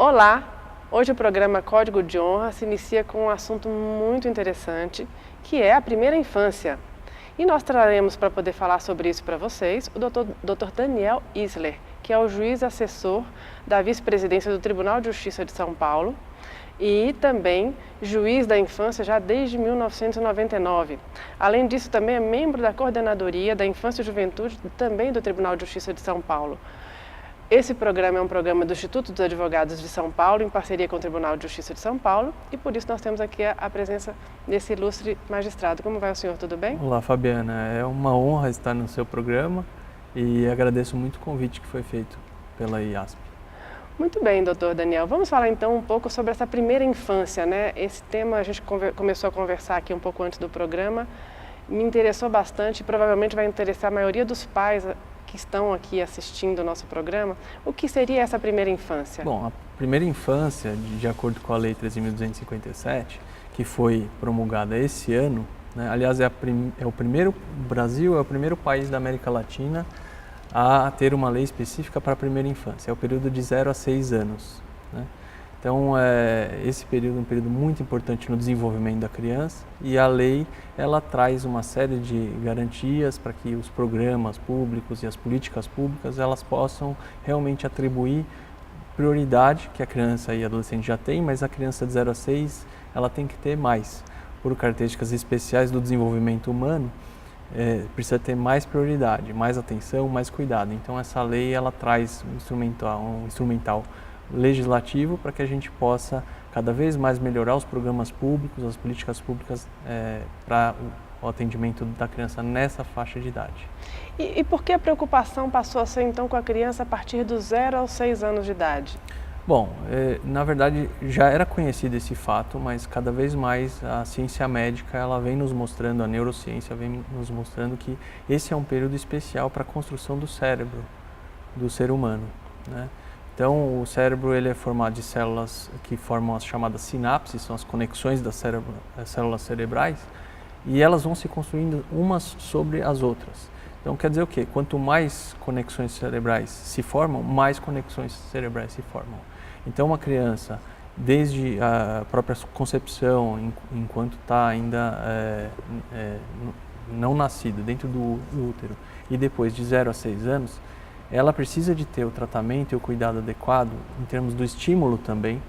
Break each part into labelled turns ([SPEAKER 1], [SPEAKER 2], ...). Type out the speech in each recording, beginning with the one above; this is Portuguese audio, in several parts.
[SPEAKER 1] Olá! Hoje o programa Código de Honra se inicia com um assunto muito interessante, que é a primeira infância. E nós traremos para poder falar sobre isso para vocês o Dr. Daniel Isler, que é o juiz assessor da vice-presidência do Tribunal de Justiça de São Paulo e também juiz da infância já desde 1999. Além disso, também é membro da Coordenadoria da Infância e Juventude também do Tribunal de Justiça de São Paulo. Esse programa é um programa do Instituto dos Advogados de São Paulo, em parceria com o Tribunal de Justiça de São Paulo, e por isso nós temos aqui a presença desse ilustre magistrado. Como vai o senhor? Tudo bem?
[SPEAKER 2] Olá, Fabiana. É uma honra estar no seu programa e agradeço muito o convite que foi feito pela IASP.
[SPEAKER 1] Muito bem, doutor Daniel. Vamos falar então um pouco sobre essa primeira infância, né? Esse tema a gente começou a conversar aqui um pouco antes do programa, me interessou bastante e provavelmente vai interessar a maioria dos pais que estão aqui assistindo o nosso programa. O que seria essa primeira infância?
[SPEAKER 2] Bom, a primeira infância, de acordo com a Lei 13.257, que foi promulgada esse ano, né, aliás, o Brasil é o primeiro país da América Latina a ter uma lei específica para a primeira infância, é o período de 0 a 6 anos. Né? Então, esse período é um período muito importante no desenvolvimento da criança e a lei ela traz uma série de garantias para que os programas públicos e as políticas públicas elas possam realmente atribuir prioridade, que a criança e adolescente já tem, mas a criança de 0 a 6 ela tem que ter mais. Por características especiais do desenvolvimento humano, precisa ter mais prioridade, mais atenção, mais cuidado. Então, essa lei ela traz um instrumental legislativo para que a gente possa cada vez mais melhorar os programas públicos, as políticas públicas para o atendimento da criança nessa faixa de idade.
[SPEAKER 1] E por que a preocupação passou a ser então com a criança a partir dos 0 aos 6 anos de idade?
[SPEAKER 2] Bom, na verdade já era conhecido esse fato, mas cada vez mais a ciência médica ela vem nos mostrando, a neurociência vem nos mostrando que esse é um período especial para a construção do cérebro do ser humano, né? Então, o cérebro ele é formado de células que formam as chamadas sinapses, são as conexões das células cerebrais, e elas vão se construindo umas sobre as outras. Então, quer dizer o quê? Quanto mais conexões cerebrais se formam, mais conexões cerebrais se formam. Então, uma criança, desde a própria concepção, enquanto está ainda não nascida, dentro do útero, e depois de 0 a 6 anos, ela precisa de ter o tratamento e o cuidado adequado, em termos do estímulo também,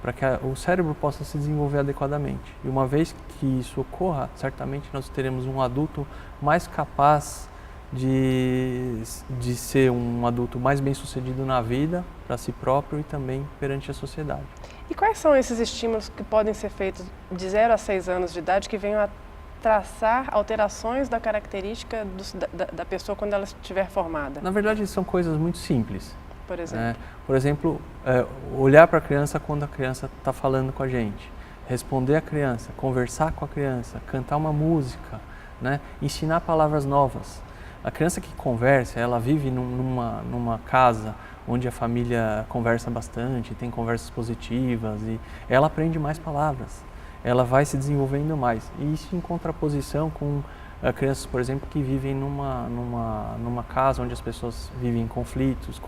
[SPEAKER 2] para que o cérebro possa se desenvolver adequadamente. E uma vez que isso ocorra, certamente nós teremos um adulto mais capaz de ser um adulto mais bem-sucedido na vida, para si próprio e também perante a sociedade.
[SPEAKER 1] E quais são esses estímulos que podem ser feitos de 0 a 6 anos de idade que venham a traçar alterações da característica da pessoa quando ela estiver formada?
[SPEAKER 2] Na verdade, são coisas muito simples.
[SPEAKER 1] Por exemplo?
[SPEAKER 2] Olhar para a criança quando a criança está falando com a gente, responder à criança, conversar com a criança, cantar uma música, né? Ensinar palavras novas. A criança que conversa, ela vive numa casa onde a família conversa bastante, tem conversas positivas e ela aprende mais palavras. Ela vai se desenvolvendo mais. E isso em contraposição com crianças, por exemplo, que vivem numa casa onde as pessoas vivem em conflitos,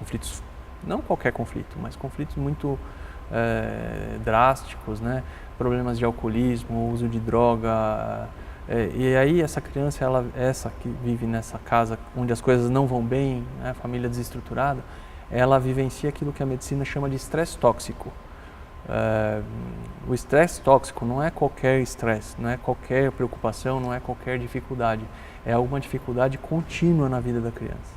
[SPEAKER 2] não qualquer conflito, mas conflitos muito drásticos, né? Problemas de alcoolismo, uso de droga. E aí essa criança, essa que vive nessa casa onde as coisas não vão bem, né? Família desestruturada, ela vivencia aquilo que a medicina chama de estresse tóxico. O estresse tóxico não é qualquer estresse, não é qualquer preocupação, não é qualquer dificuldade. É alguma dificuldade contínua na vida da criança,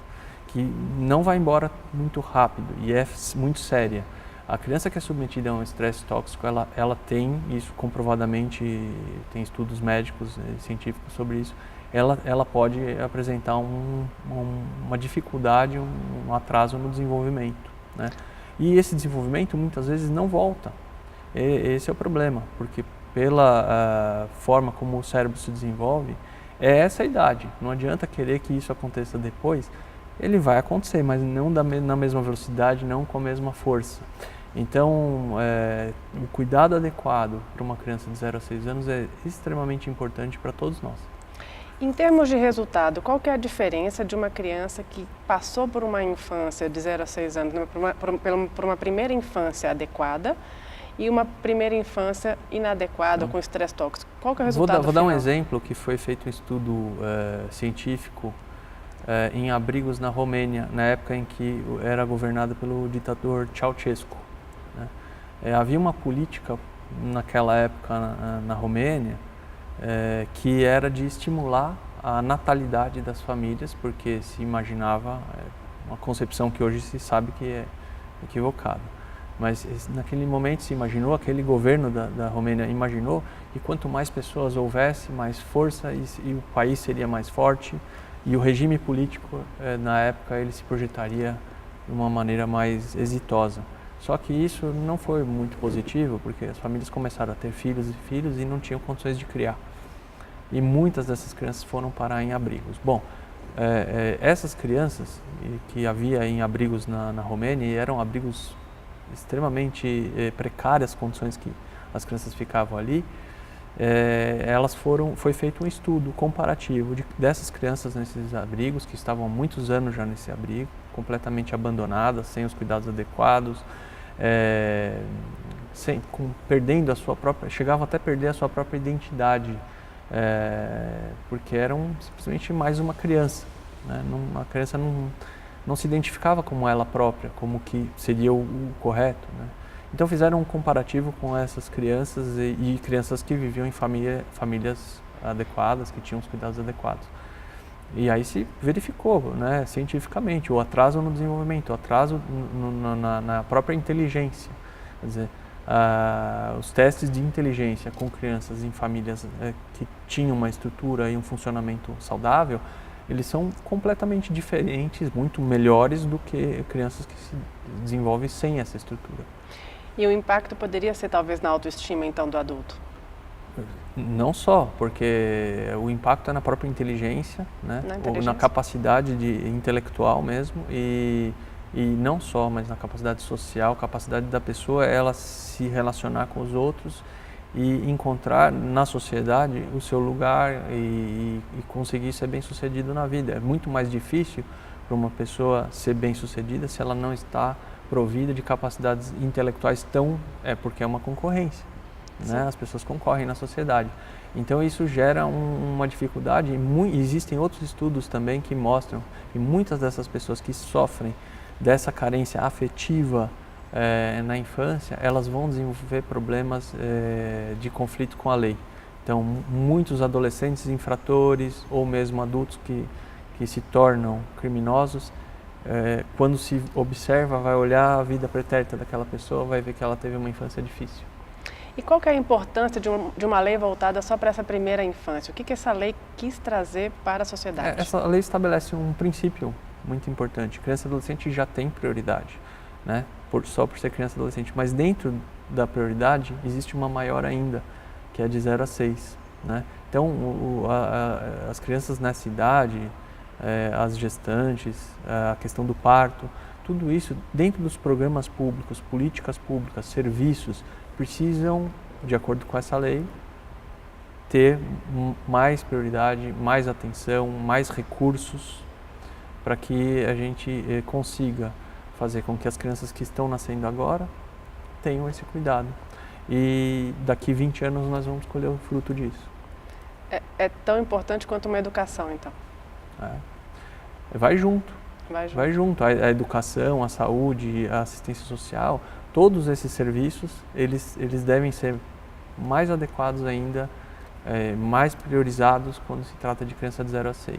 [SPEAKER 2] que não vai embora muito rápido e é muito séria. A criança que é submetida a um estresse tóxico, ela tem isso comprovadamente, tem estudos médicos e científicos sobre isso, ela pode apresentar uma dificuldade, um atraso no desenvolvimento, né? E esse desenvolvimento muitas vezes não volta. Esse é o problema, porque pela forma como o cérebro se desenvolve, é essa a idade. Não adianta querer que isso aconteça depois, ele vai acontecer, mas não na mesma velocidade, não com a mesma força. Então, o cuidado adequado para uma criança de 0 a 6 anos é extremamente importante para todos nós.
[SPEAKER 1] Em termos de resultado, qual que é a diferença de uma criança que passou por uma infância de 0 a 6 anos, por uma primeira infância adequada e uma primeira infância inadequada, com estresse tóxico? Qual que é o resultado
[SPEAKER 2] Vou dar um
[SPEAKER 1] final?
[SPEAKER 2] exemplo que foi feito um estudo científico em abrigos na Romênia, na época em que era governado pelo ditador Ceausescu, né? Havia uma política naquela época na Romênia que era de estimular a natalidade das famílias, porque se imaginava uma concepção que hoje se sabe que é equivocada. Mas naquele momento se imaginou, aquele governo da Romênia imaginou que quanto mais pessoas houvesse, mais força e o país seria mais forte e o regime político na época ele se projetaria de uma maneira mais exitosa. Só que isso não foi muito positivo, porque as famílias começaram a ter filhos e não tinham condições de criar. E muitas dessas crianças foram parar em abrigos. Bom, essas crianças que havia em abrigos na Romênia, e eram abrigos extremamente precárias, condições que as crianças ficavam ali, foi feito um estudo comparativo dessas crianças nesses abrigos, que estavam há muitos anos já nesse abrigo, completamente abandonadas, sem os cuidados adequados, perdendo a sua própria, chegavam até a perder a sua própria identidade, porque eram simplesmente mais uma criança, né? A criança não se identificava como ela própria, como que seria o correto, né? Então fizeram um comparativo com essas crianças e crianças que viviam em famílias adequadas, que tinham os cuidados adequados. E aí se verificou, né, cientificamente o atraso no desenvolvimento, o atraso na própria inteligência. Quer dizer, os testes de inteligência com crianças em famílias que tinham uma estrutura e um funcionamento saudável, eles são completamente diferentes, muito melhores do que crianças que se desenvolvem sem essa estrutura.
[SPEAKER 1] E o impacto poderia ser talvez na autoestima então do adulto?
[SPEAKER 2] Não só, porque o impacto é na própria inteligência, né? Ou na capacidade intelectual mesmo, e não só, mas na capacidade social, capacidade da pessoa ela se relacionar com os outros e encontrar na sociedade o seu lugar e conseguir ser bem-sucedido na vida. É muito mais difícil para uma pessoa ser bem-sucedida se ela não está provida de capacidades intelectuais porque é uma concorrência, né? As pessoas concorrem na sociedade. Então isso gera uma dificuldade e existem outros estudos também que mostram que muitas dessas pessoas que sofrem dessa carência afetiva na infância, elas vão desenvolver problemas de conflito com a lei. Então, muitos adolescentes infratores ou mesmo adultos que se tornam criminosos, quando se observa, vai olhar a vida pretérita daquela pessoa, vai ver que ela teve uma infância difícil.
[SPEAKER 1] E qual que é a importância de uma lei voltada só para essa primeira infância? O que essa lei quis trazer para a sociedade?
[SPEAKER 2] Essa lei estabelece um princípio muito importante. Criança e adolescente já tem prioridade, né? Só por ser criança e adolescente. Mas dentro da prioridade existe uma maior ainda, que é de 0 a 6. Né? Então, as crianças nessa idade, as gestantes, a questão do parto, tudo isso dentro dos programas públicos, políticas públicas, serviços, precisam, de acordo com essa lei, ter mais prioridade, mais atenção, mais recursos para que a gente consiga fazer com que as crianças que estão nascendo agora tenham esse cuidado. E daqui 20 anos nós vamos colher o fruto disso.
[SPEAKER 1] É tão importante quanto uma educação, então?
[SPEAKER 2] Vai junto. Vai junto. A educação, a saúde, a assistência social, todos esses serviços, eles devem ser mais adequados ainda, mais priorizados quando se trata de criança de 0 a 6.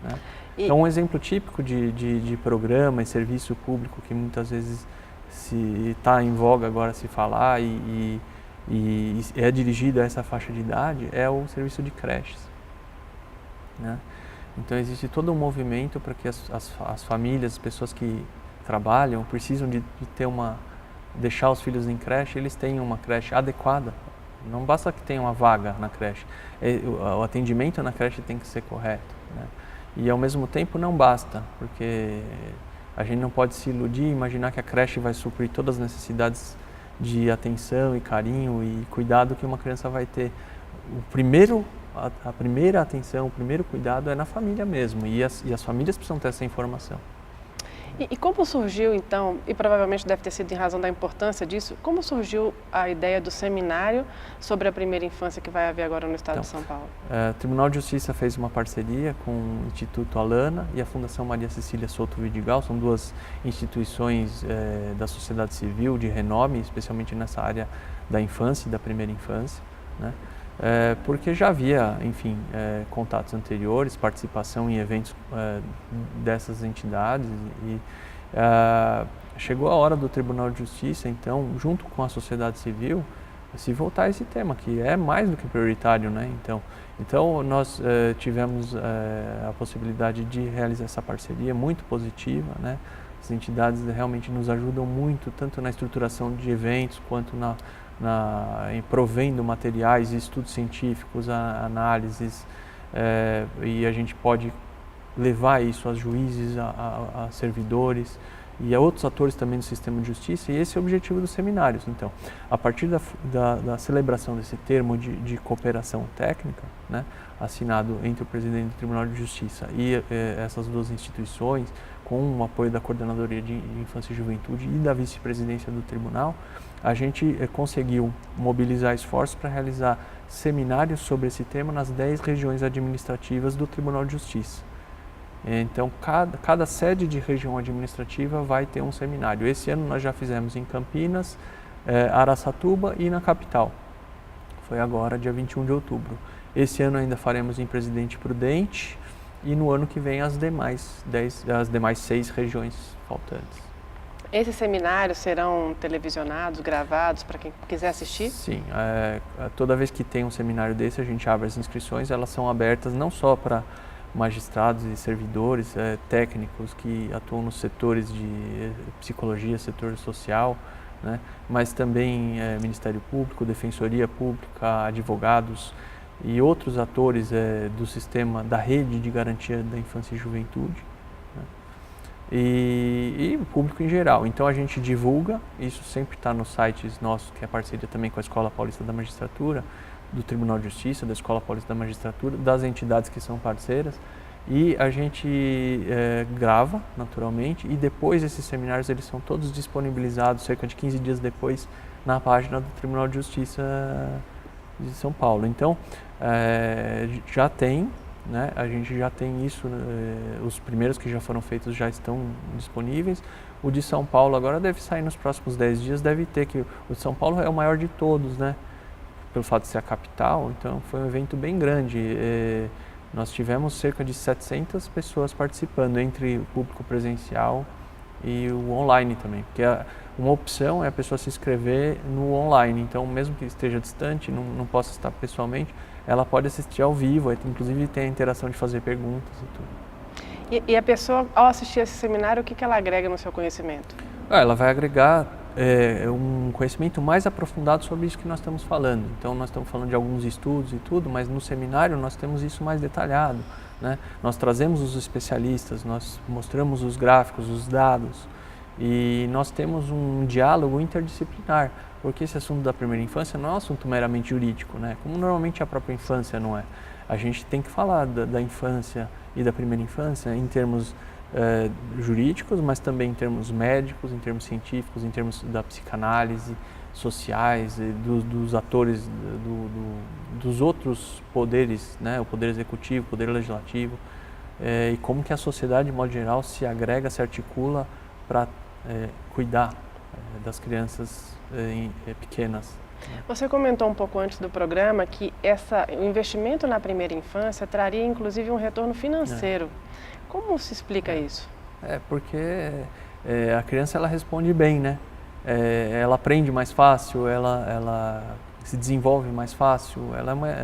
[SPEAKER 2] Né? Então, um exemplo típico de programa e serviço público que muitas vezes está em voga agora se falar e é dirigido a essa faixa de idade é o serviço de creches. Né? Então, existe todo um movimento para que as famílias, as pessoas que trabalham, precisam de deixar os filhos em creche, eles tenham uma creche adequada. Não basta que tenha uma vaga na creche, o atendimento na creche tem que ser correto. Né? E ao mesmo tempo não basta, porque a gente não pode se iludir e imaginar que a creche vai suprir todas as necessidades de atenção e carinho e cuidado que uma criança vai ter. a primeira atenção, o primeiro cuidado é na família mesmo, e as famílias precisam ter essa informação.
[SPEAKER 1] E como surgiu então, e provavelmente deve ter sido em razão da importância disso, como surgiu a ideia do seminário sobre a primeira infância que vai haver agora no estado de São Paulo?
[SPEAKER 2] O Tribunal de Justiça fez uma parceria com o Instituto Alana e a Fundação Maria Cecília Souto Vidigal, são duas instituições da sociedade civil de renome, especialmente nessa área da infância e da primeira infância, né? Porque já havia, enfim, contatos anteriores, participação em eventos dessas entidades e chegou a hora do Tribunal de Justiça, então, junto com a sociedade civil, se voltar a esse tema, que é mais do que prioritário, né? Então nós tivemos a possibilidade de realizar essa parceria muito positiva, né? As entidades realmente nos ajudam muito, tanto na estruturação de eventos, quanto em provendo materiais, estudos científicos, análises, e a gente pode levar isso a juízes, a servidores e a outros atores também do sistema de justiça, e esse é o objetivo dos seminários. Então, a partir da celebração desse termo de cooperação técnica, né, assinado entre o presidente do Tribunal de Justiça e essas duas instituições, com o apoio da Coordenadoria de Infância e Juventude e da Vice-Presidência do Tribunal, a gente conseguiu mobilizar esforços para realizar seminários sobre esse tema nas 10 regiões administrativas do Tribunal de Justiça. Então, cada sede de região administrativa vai ter um seminário. Esse ano nós já fizemos em Campinas, Araçatuba e na capital. Foi agora, dia 21 de outubro. Esse ano ainda faremos em Presidente Prudente e no ano que vem as demais 6 regiões faltantes.
[SPEAKER 1] Esses seminários serão televisionados, gravados, para quem quiser assistir?
[SPEAKER 2] Sim, toda vez que tem um seminário desse, a gente abre as inscrições, elas são abertas não só para magistrados e servidores técnicos que atuam nos setores de psicologia, setor social, né, mas também Ministério Público, Defensoria Pública, advogados e outros atores do sistema, da rede de garantia da infância e juventude, né, e o público em geral. Então a gente divulga, isso sempre está nos sites nossos, que é parceria também com a Escola Paulista da Magistratura, do Tribunal de Justiça, da Escola Paulista da Magistratura, das entidades que são parceiras, e a gente grava naturalmente, e depois esses seminários eles são todos disponibilizados cerca de 15 dias depois na página do Tribunal de Justiça de São Paulo. Então já tem, né, a gente já tem isso, os primeiros que já foram feitos já estão disponíveis. O de São Paulo agora deve sair nos próximos 10 dias, deve ter, que o de São Paulo é o maior de todos, né? Pelo fato de ser a capital, então foi um evento bem grande. Nós tivemos cerca de 700 pessoas participando, entre o público presencial e o online também, porque uma opção é a pessoa se inscrever no online, então mesmo que esteja distante, não possa estar pessoalmente, ela pode assistir ao vivo, inclusive tem a interação de fazer perguntas e tudo.
[SPEAKER 1] E a pessoa, ao assistir esse seminário, o que ela agrega no seu conhecimento?
[SPEAKER 2] Ela vai agregar um conhecimento mais aprofundado sobre isso que nós estamos falando. Então nós estamos falando de alguns estudos e tudo, mas no seminário nós temos isso mais detalhado, né? Nós trazemos os especialistas, nós mostramos os gráficos, os dados, e nós temos um diálogo interdisciplinar, porque esse assunto da primeira infância não é um assunto meramente jurídico, né? Como normalmente a própria infância não é. A gente tem que falar da infância e da primeira infância em termos jurídicos, mas também em termos médicos, em termos científicos, em termos da psicanálise, sociais, dos atores, dos outros poderes, né? O poder executivo, o poder legislativo, e como que a sociedade, de modo geral, se agrega, se articula para cuidar das crianças pequenas.
[SPEAKER 1] Você comentou um pouco antes do programa que o investimento na primeira infância traria inclusive um retorno financeiro. Como se explica isso?
[SPEAKER 2] Porque a criança ela responde bem, né? Ela aprende mais fácil, ela se desenvolve mais fácil.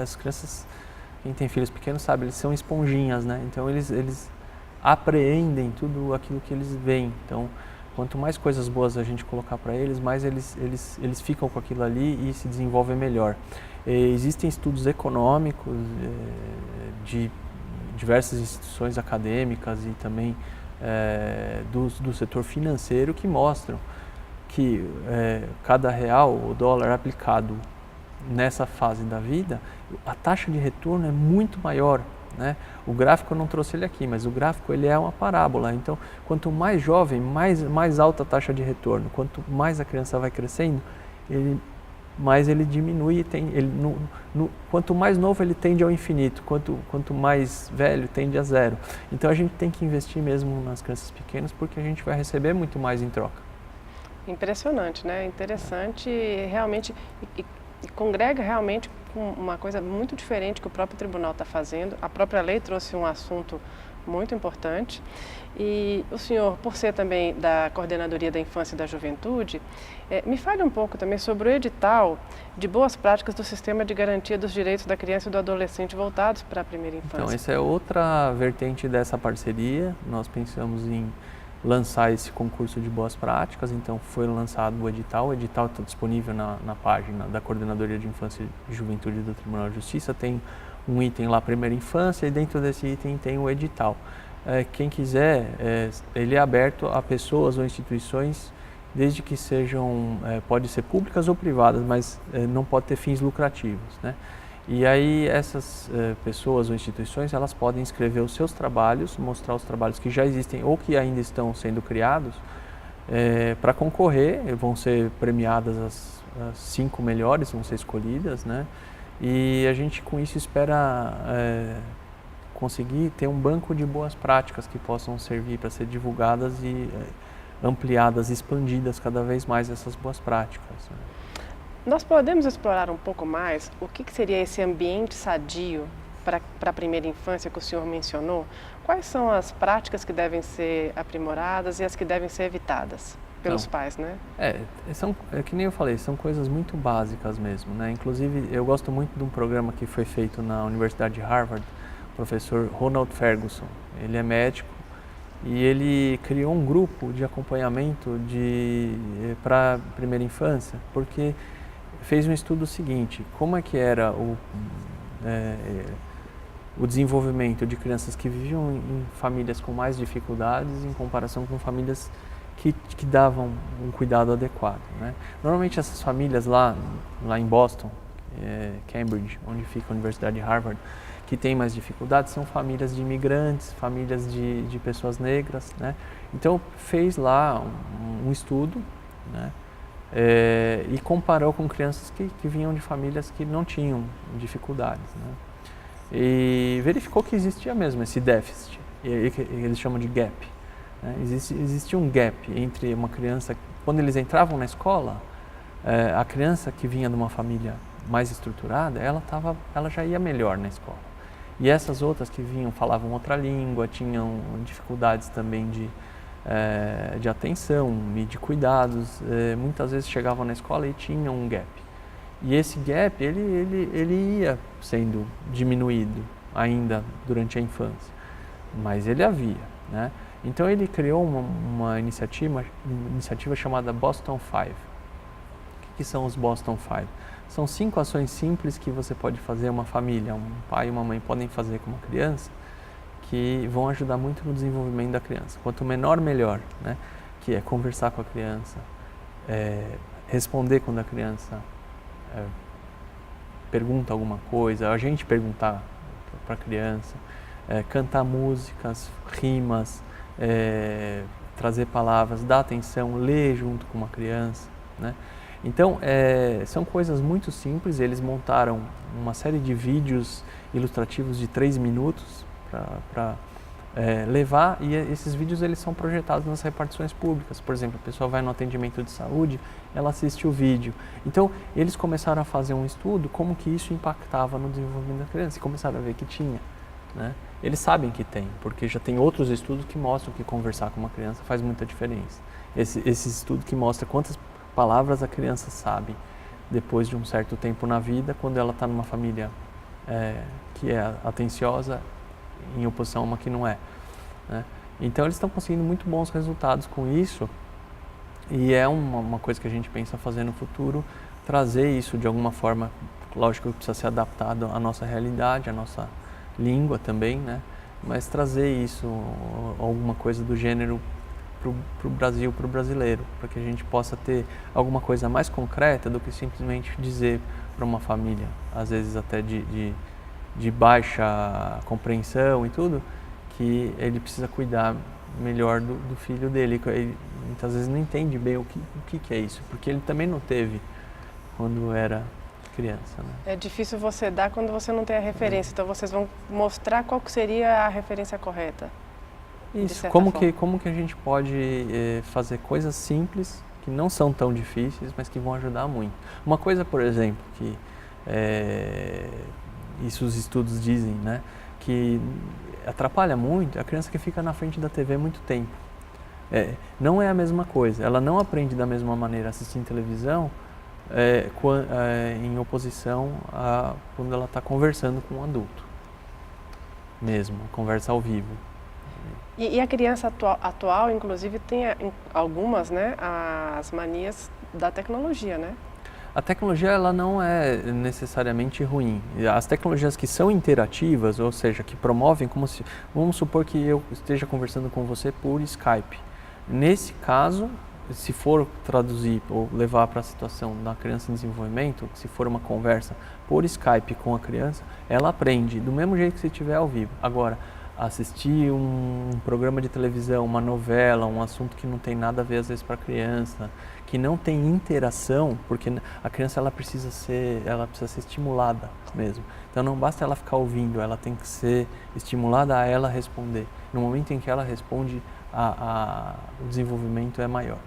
[SPEAKER 2] As crianças, quem tem filhos pequenos sabe, eles são esponjinhas, né? Então eles apreendem tudo aquilo que eles veem. Então, quanto mais coisas boas a gente colocar para eles, mais eles ficam com aquilo ali e se desenvolvem melhor. Existem estudos econômicos de diversas instituições acadêmicas e também do setor financeiro que mostram que cada real ou dólar aplicado nessa fase da vida, a taxa de retorno é muito maior, né? O gráfico eu não trouxe ele aqui, mas o gráfico ele é uma parábola. Então, quanto mais jovem, mais alta a taxa de retorno. Quanto mais a criança vai crescendo, mais ele diminui. Quanto mais novo ele tende ao infinito, quanto mais velho tende a zero. Então, a gente tem que investir mesmo nas crianças pequenas, porque a gente vai receber muito mais em troca.
[SPEAKER 1] Impressionante, né? Interessante realmente e congrega realmente com uma coisa muito diferente que o próprio tribunal está fazendo. A própria lei trouxe um assunto muito importante e o senhor, por ser também da Coordenadoria da Infância e da Juventude, me fale um pouco também sobre o edital de boas práticas do Sistema de Garantia dos Direitos da Criança e do Adolescente voltados para a primeira infância.
[SPEAKER 2] Então, essa é outra vertente dessa parceria. Nós pensamos em lançar esse concurso de boas práticas, então foi lançado o edital está disponível na página da Coordenadoria de Infância e Juventude do Tribunal de Justiça, tem um item lá, primeira infância, e dentro desse item tem o edital. Quem quiser, ele é aberto a pessoas ou instituições, desde que sejam, pode ser públicas ou privadas, mas não pode ter fins lucrativos, né? E aí essas pessoas ou instituições, elas podem escrever os seus trabalhos, mostrar os trabalhos que já existem ou que ainda estão sendo criados, para concorrer. Vão ser premiadas as 5 melhores, vão ser escolhidas, né? E a gente com isso espera conseguir ter um banco de boas práticas que possam servir para ser divulgadas e ampliadas, expandidas cada vez mais essas boas práticas, né?
[SPEAKER 1] Nós podemos explorar um pouco mais o que seria esse ambiente sadio para a primeira infância que o senhor mencionou? Quais são as práticas que devem ser aprimoradas e as que devem ser evitadas pelos pais, né?
[SPEAKER 2] Que nem eu falei, são coisas muito básicas mesmo, né? Inclusive, eu gosto muito de um programa que foi feito na Universidade de Harvard, o professor Ronald Ferguson. Ele é médico e ele criou um grupo de acompanhamento para a primeira infância, porque fez um estudo seguinte: como é que era o desenvolvimento de crianças que viviam em famílias com mais dificuldades em comparação com famílias que davam um cuidado adequado, né? Normalmente essas famílias lá em Boston, Cambridge, onde fica a Universidade de Harvard, que tem mais dificuldades, são famílias de imigrantes, famílias de pessoas negras, né? Então fez lá um estudo, né? E comparou com crianças que vinham de famílias que não tinham dificuldades, né? E verificou que existia mesmo esse déficit, eles chamam de gap, né? Existia um gap entre uma criança, quando eles entravam na escola, a criança que vinha de uma família mais estruturada, ela já ia melhor na escola. E essas outras que vinham, falavam outra língua, tinham dificuldades também de atenção e de cuidados, muitas vezes chegavam na escola e tinham um gap. E esse gap, ele ia sendo diminuído ainda durante a infância, mas ele havia, né? Então ele criou uma iniciativa chamada Boston Five. O que são os Boston Five? São 5 ações simples que você pode fazer, uma família, um pai e uma mãe podem fazer com uma criança, que vão ajudar muito no desenvolvimento da criança. Quanto menor, melhor, né? Que é conversar com a criança, responder quando a criança pergunta alguma coisa, a gente perguntar para a criança, cantar músicas, rimas, trazer palavras, dar atenção, ler junto com uma criança, né? Então, são coisas muito simples. Eles montaram uma série de vídeos ilustrativos de 3 minutos para levar, e esses vídeos eles são projetados nas repartições públicas. Por exemplo, a pessoa vai no atendimento de saúde, ela assiste o vídeo. Então, eles começaram a fazer um estudo como que isso impactava no desenvolvimento da criança, e começaram a ver que tinha, né? Eles sabem que tem, porque já tem outros estudos que mostram que conversar com uma criança faz muita diferença. Esse estudo que mostra quantas palavras a criança sabe depois de um certo tempo na vida, quando ela está numa família que é atenciosa, em oposição a uma que não é, né? Então eles estão conseguindo muito bons resultados com isso, e é uma coisa que a gente pensa fazer no futuro, trazer isso de alguma forma. Lógico que precisa ser adaptado à nossa realidade, à nossa língua também, né? Mas trazer isso, alguma coisa do gênero, para o Brasil, para o brasileiro, para que a gente possa ter alguma coisa mais concreta do que simplesmente dizer para uma família, às vezes até de baixa compreensão e tudo, que ele precisa cuidar melhor do filho dele. Ele muitas vezes não entende bem o que é isso, porque ele também não teve quando era criança, né?
[SPEAKER 1] É difícil você dar quando você não tem a referência, então vocês vão mostrar qual que seria a referência correta.
[SPEAKER 2] Isso, como que a gente pode fazer coisas simples, que não são tão difíceis, mas que vão ajudar muito. Uma coisa, por exemplo, que isso os estudos dizem, né, que atrapalha muito, é a criança que fica na frente da TV muito tempo. Não é a mesma coisa, ela não aprende da mesma maneira assistindo televisão em oposição a quando ela está conversando com um adulto, mesmo, conversa ao vivo.
[SPEAKER 1] E a criança atual, inclusive, tem algumas, né, as manias da tecnologia, né?
[SPEAKER 2] A tecnologia, ela não é necessariamente ruim. As tecnologias que são interativas, ou seja, que promovem, vamos supor que eu esteja conversando com você por Skype. Nesse caso, se for traduzir ou levar para a situação da criança em desenvolvimento, se for uma conversa por Skype com a criança, ela aprende do mesmo jeito que se estiver ao vivo. Agora, assistir um programa de televisão, uma novela, um assunto que não tem nada a ver às vezes para a criança, que não tem interação, porque a criança ela precisa ser estimulada mesmo. Então não basta ela ficar ouvindo, ela tem que ser estimulada a ela responder. No momento em que ela responde, o desenvolvimento é maior.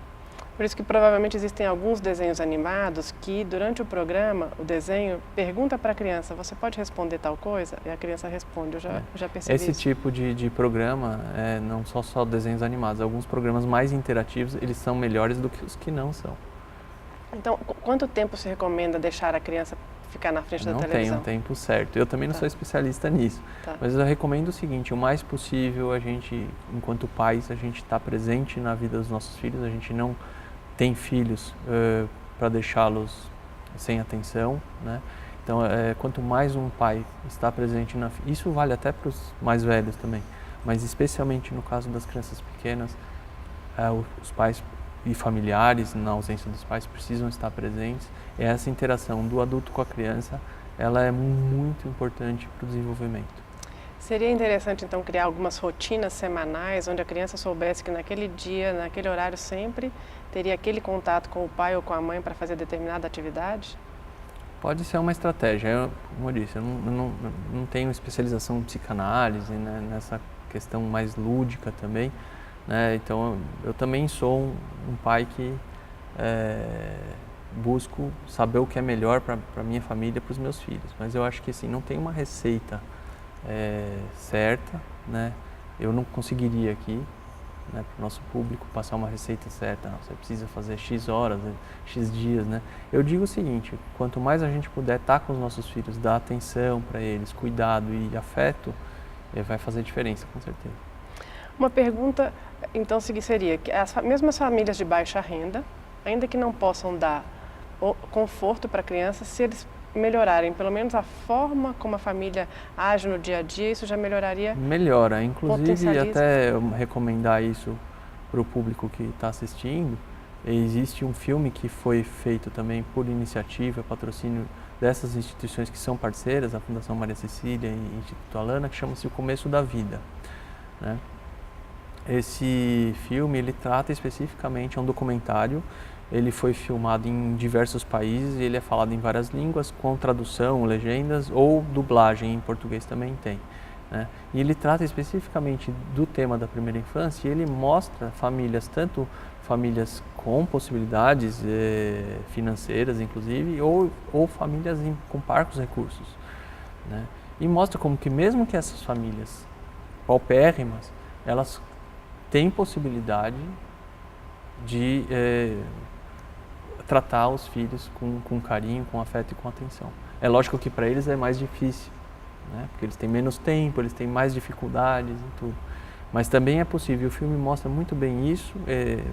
[SPEAKER 1] Por isso que provavelmente existem alguns desenhos animados que durante o programa, o desenho pergunta para a criança, você pode responder tal coisa? E a criança responde, eu já percebi
[SPEAKER 2] Esse
[SPEAKER 1] isso.
[SPEAKER 2] tipo de programa, não só desenhos animados, alguns programas mais interativos, eles são melhores do que os que não são.
[SPEAKER 1] Então, quanto tempo se recomenda deixar a criança ficar na frente da televisão?
[SPEAKER 2] Não tem um tempo certo. Eu também não sou especialista nisso, mas eu recomendo o seguinte, o mais possível a gente, enquanto pais, a gente está presente na vida dos nossos filhos, a gente não tem filhos para deixá-los sem atenção, né? Então, quanto mais um pai está presente isso vale até para os mais velhos também, mas especialmente no caso das crianças pequenas, os pais e familiares, na ausência dos pais, precisam estar presentes. E essa interação do adulto com a criança, ela é muito importante para o desenvolvimento.
[SPEAKER 1] Seria interessante, então, criar algumas rotinas semanais, onde a criança soubesse que naquele dia, naquele horário sempre, teria aquele contato com o pai ou com a mãe para fazer determinada atividade?
[SPEAKER 2] Pode ser uma estratégia. Como eu disse, eu não tenho especialização em psicanálise, né, nessa questão mais lúdica também, né? Então, eu também sou um pai que busco saber o que é melhor para a minha família, para os meus filhos. Mas eu acho que assim, não tem uma receita certa, né? Eu não conseguiria aqui, né, para o nosso público passar uma receita certa. Não, você precisa fazer X horas, X dias, né? Eu digo o seguinte, quanto mais a gente puder estar com os nossos filhos, dar atenção para eles, cuidado e afeto, vai fazer diferença, com certeza.
[SPEAKER 1] Uma pergunta, então, seria que mesmo as famílias de baixa renda, ainda que não possam dar conforto para a criança, se eles melhorarem pelo menos a forma como a família age no dia a dia, isso já melhoraria?
[SPEAKER 2] Melhora, inclusive até recomendar isso para o público que está assistindo. Existe um filme que foi feito também por iniciativa, patrocínio dessas instituições que são parceiras, a Fundação Maria Cecília e o Instituto Alana, que chama-se O Começo da Vida, né? Esse filme, ele trata especificamente, é um documentário. Ele foi filmado em diversos países e ele é falado em várias línguas, com tradução, legendas ou dublagem, em português também tem, né? E ele trata especificamente do tema da primeira infância e ele mostra famílias, tanto famílias com possibilidades financeiras, inclusive, ou famílias com parcos recursos, né? E mostra como que mesmo que essas famílias paupérrimas, elas têm possibilidade de tratar os filhos com carinho, com afeto e com atenção. É lógico que para eles é mais difícil, né? Porque eles têm menos tempo, eles têm mais dificuldades e tudo. Mas também é possível, o filme mostra muito bem isso,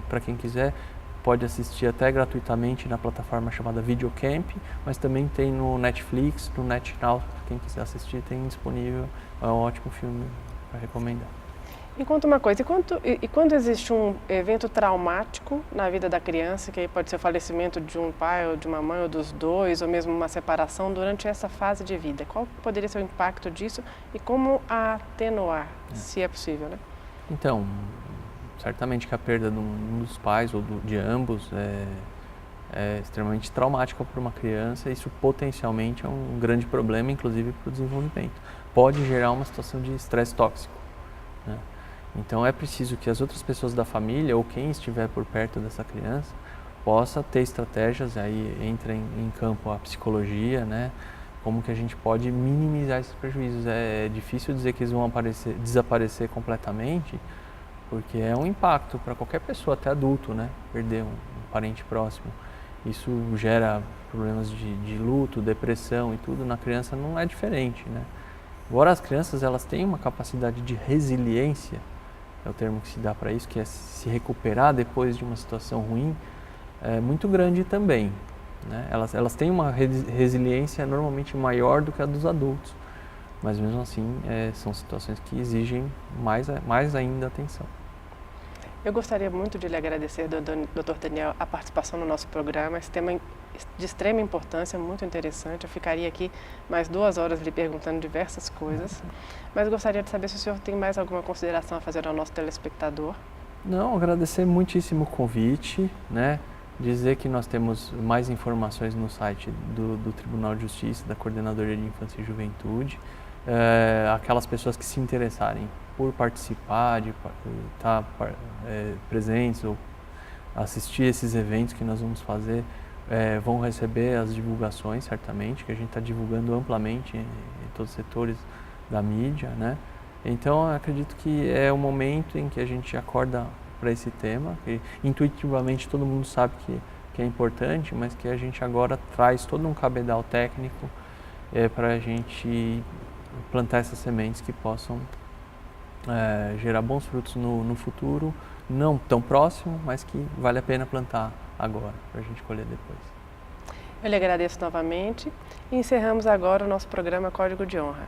[SPEAKER 2] para quem quiser pode assistir até gratuitamente na plataforma chamada Videocamp, mas também tem no Netflix, no NetNow, quem quiser assistir tem disponível, é um ótimo filme para recomendar.
[SPEAKER 1] Me conta uma coisa, e quando existe um evento traumático na vida da criança, que aí pode ser o falecimento de um pai ou de uma mãe ou dos dois, ou mesmo uma separação durante essa fase de vida, qual poderia ser o impacto disso e como atenuar, se é possível, né?
[SPEAKER 2] Então, certamente que a perda de um dos pais ou de ambos é extremamente traumática para uma criança. Isso potencialmente é um grande problema, inclusive para o desenvolvimento. Pode gerar uma situação de estresse tóxico, né? Então é preciso que as outras pessoas da família ou quem estiver por perto dessa criança possa ter estratégias, aí entra em campo a psicologia, né? Como que a gente pode minimizar esses prejuízos. É difícil dizer que eles vão desaparecer completamente, porque é um impacto para qualquer pessoa, até adulto, né? Perder um parente próximo. Isso gera problemas de luto, depressão e tudo. Na criança não é diferente, né? Embora as crianças elas têm uma capacidade de resiliência, é o termo que se dá para isso, que é se recuperar depois de uma situação ruim, é muito grande também, né? Elas têm uma resiliência normalmente maior do que a dos adultos, mas mesmo assim são situações que exigem mais ainda atenção.
[SPEAKER 1] Eu gostaria muito de lhe agradecer, Dr. Daniel, a participação no nosso programa. Esse tema de extrema importância, muito interessante. Eu ficaria aqui mais 2 horas lhe perguntando diversas coisas, mas gostaria de saber se o senhor tem mais alguma consideração a fazer ao nosso telespectador.
[SPEAKER 2] Não, agradecer muitíssimo o convite, né? Dizer que nós temos mais informações no site do Tribunal de Justiça, da Coordenadoria de Infância e Juventude. Aquelas pessoas que se interessarem por participar, de estar presentes ou assistir esses eventos que nós vamos fazer, vão receber as divulgações, certamente, que a gente está divulgando amplamente em todos os setores da mídia, né? Então, eu acredito que é o momento em que a gente acorda para esse tema, que intuitivamente todo mundo sabe que é importante, mas que a gente agora traz todo um cabedal técnico para a gente plantar essas sementes que possam gerar bons frutos no futuro, não tão próximo, mas que vale a pena plantar agora, para a gente colher depois.
[SPEAKER 1] Eu lhe agradeço novamente e encerramos agora o nosso programa Código de Honra.